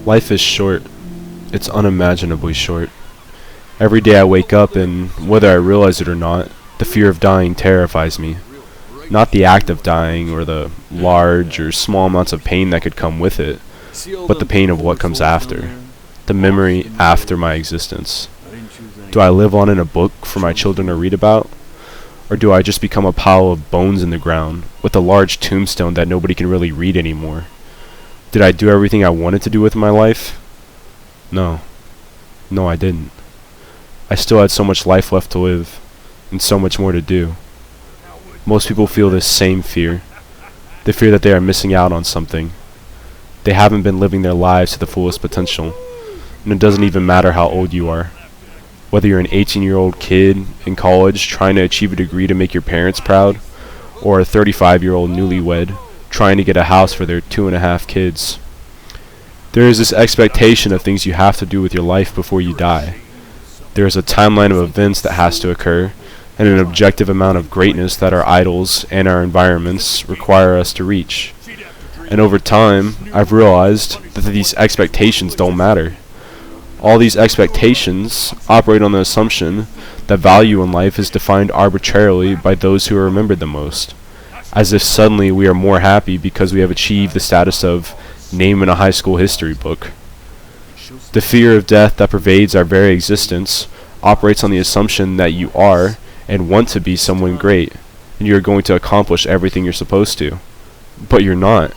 Life is short. It's unimaginably short. Every day I wake up and, whether I realize it or not, the fear of dying terrifies me. Not the act of dying or the large or small amounts of pain that could come with it, but the pain of what comes after. The memory after my existence. Do I live on in a book for my children to read about? Or do I just become a pile of bones in the ground, with a large tombstone that nobody can really read anymore? Did I do everything I wanted to do with my life? No. No, I didn't. I still had so much life left to live, and so much more to do. Most people feel this same fear. The fear that they are missing out on something. They haven't been living their lives to the fullest potential, and it doesn't even matter how old you are. Whether you're an 18-year-old kid in college trying to achieve a degree to make your parents proud, or a 35-year-old newlywed trying to get a house for their 2.5 kids. There is this expectation of things you have to do with your life before you die. There is a timeline of events that has to occur, and an objective amount of greatness that our idols and our environments require us to reach. And over time, I've realized that these expectations don't matter. All these expectations operate on the assumption that value in life is defined arbitrarily by those who are remembered the most, as if suddenly we are more happy because we have achieved the status of name in a high school history book. The fear of death that pervades our very existence operates on the assumption that you are and want to be someone great, and you are going to accomplish everything you're supposed to. But you're not.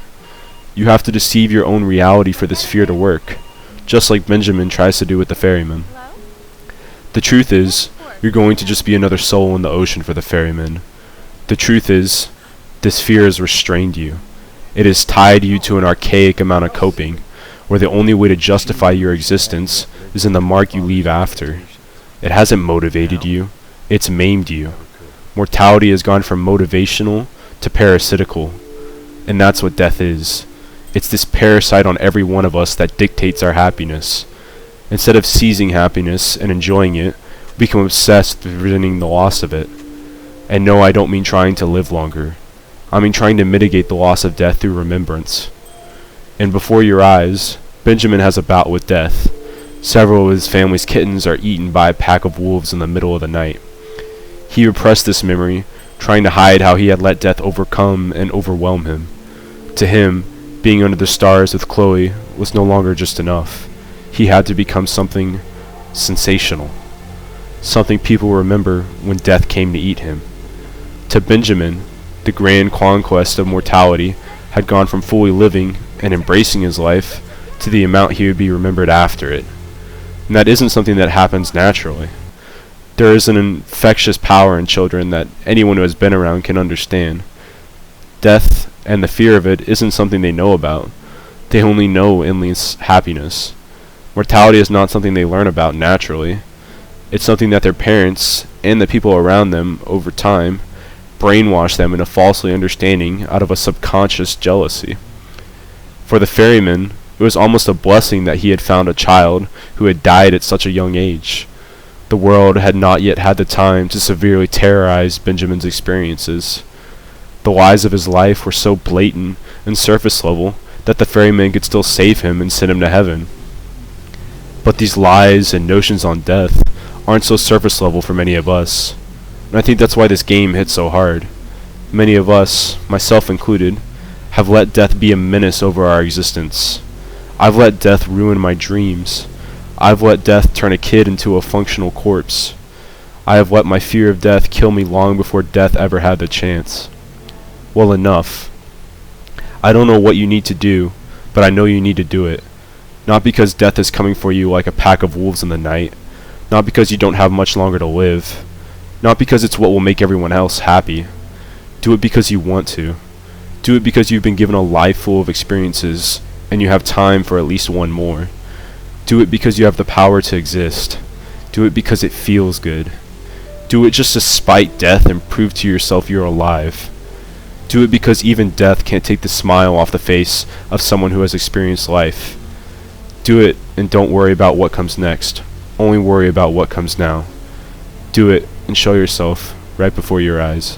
You have to deceive your own reality for this fear to work, just like Benjamin tries to do with the ferryman. The truth is, you're going to just be another soul in the ocean for the ferryman. The truth is, this fear has restrained you. It has tied you to an archaic amount of coping, where the only way to justify your existence is in the mark you leave after. It hasn't motivated you, it's maimed you. Mortality has gone from motivational to parasitical, and that's what death is. It's this parasite on every one of us that dictates our happiness. Instead of seizing happiness and enjoying it, we become obsessed with preventing the loss of it. And no, I don't mean trying to live longer. I mean trying to mitigate the loss of death through remembrance. And before your eyes, Benjamin has a bout with death. Several of his family's kittens are eaten by a pack of wolves in the middle of the night. He repressed this memory, trying to hide how he had let death overcome and overwhelm him. To him, being under the stars with Chloe was no longer just enough. He had to become something sensational. Something people remember when death came to eat him. To Benjamin, the grand conquest of mortality had gone from fully living and embracing his life to the amount he would be remembered after it. And that isn't something that happens naturally. There is an infectious power in children that anyone who has been around can understand. Death and the fear of it isn't something they know about. They only know endless happiness. Mortality is not something they learn about naturally. It's something that their parents and the people around them over time brainwash them into falsely understanding out of a subconscious jealousy. For the ferryman, it was almost a blessing that he had found a child who had died at such a young age. The world had not yet had the time to severely terrorize Benjamin's experiences. The lies of his life were so blatant and surface level that the ferryman could still save him and send him to heaven. But these lies and notions on death aren't so surface level for many of us. And I think that's why this game hits so hard. Many of us, myself included, have let death be a menace over our existence. I've let death ruin my dreams. I've let death turn a kid into a functional corpse. I have let my fear of death kill me long before death ever had the chance. Well, enough. I don't know what you need to do, but I know you need to do it. Not because death is coming for you like a pack of wolves in the night. Not because you don't have much longer to live. Not because it's what will make everyone else happy. Do it because you want to. Do it because you've been given a life full of experiences, and you have time for at least one more. Do it because you have the power to exist. Do it because it feels good. Do it just to spite death and prove to yourself you're alive. Do it because even death can't take the smile off the face of someone who has experienced life. Do it and don't worry about what comes next. Only worry about what comes now. Do it and show yourself right before your eyes.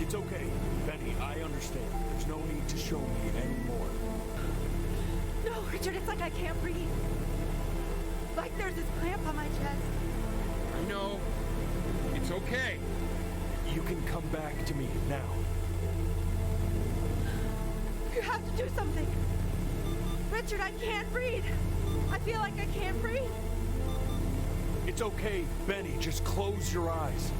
It's okay, Benny, I understand. There's no need to show me anymore. No, Richard, it's like I can't breathe. Like there's this cramp on my chest. I know. It's okay. You can come back to me now. You have to do something. Richard, I can't breathe. I feel like I can't breathe. It's okay, Benny, just close your eyes.